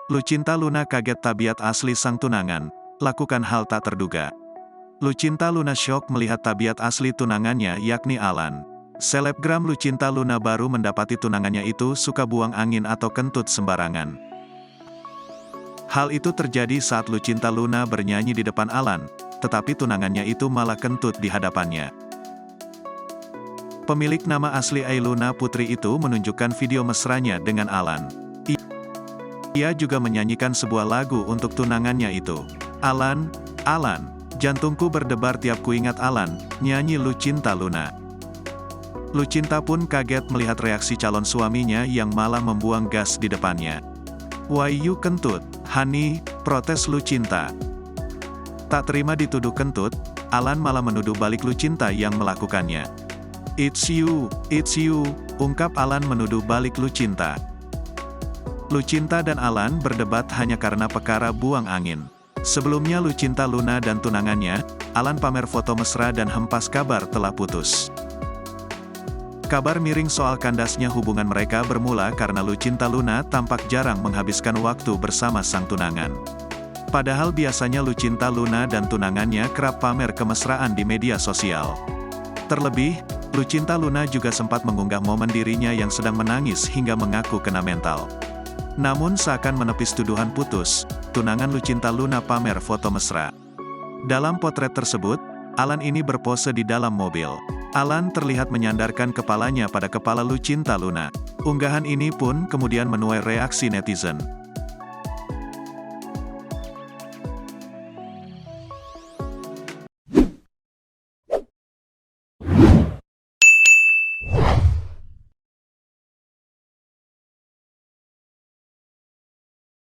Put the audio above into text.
Lucinta Luna kaget tabiat asli sang tunangan, lakukan hal tak terduga. Lucinta Luna syok melihat tabiat asli tunangannya yakni Alan. Selebgram Lucinta Luna baru mendapati tunangannya itu suka buang angin atau kentut sembarangan. Hal itu terjadi saat Lucinta Luna bernyanyi di depan Alan, tetapi tunangannya itu malah kentut di hadapannya. Pemilik nama asli Ailuna Putri itu menunjukkan video mesranya dengan Alan. Ia juga menyanyikan sebuah lagu untuk tunangannya itu. Alan, Alan, jantungku berdebar tiap kuingat Alan, nyanyi Lucinta Luna. Lucinta pun kaget melihat reaksi calon suaminya yang malah membuang gas di depannya. "Why you kentut, honey?" protes Lucinta. Tak terima dituduh kentut, Alan malah menuduh balik Lucinta yang melakukannya. It's you, ungkap Alan menuduh balik Lucinta. Lucinta dan Alan berdebat hanya karena perkara buang angin. Sebelumnya Lucinta Luna dan tunangannya, Alan pamer foto mesra dan hempas kabar telah putus. Kabar miring soal kandasnya hubungan mereka bermula karena Lucinta Luna tampak jarang menghabiskan waktu bersama sang tunangan. Padahal biasanya Lucinta Luna dan tunangannya kerap pamer kemesraan di media sosial. Terlebih, Lucinta Luna juga sempat mengunggah momen dirinya yang sedang menangis hingga mengaku kena mental. Namun seakan menepis tuduhan putus, tunangan Lucinta Luna pamer foto mesra. Dalam potret tersebut, Alan ini berpose di dalam mobil. Alan terlihat menyandarkan kepalanya pada kepala Lucinta Luna. Unggahan ini pun kemudian menuai reaksi netizen.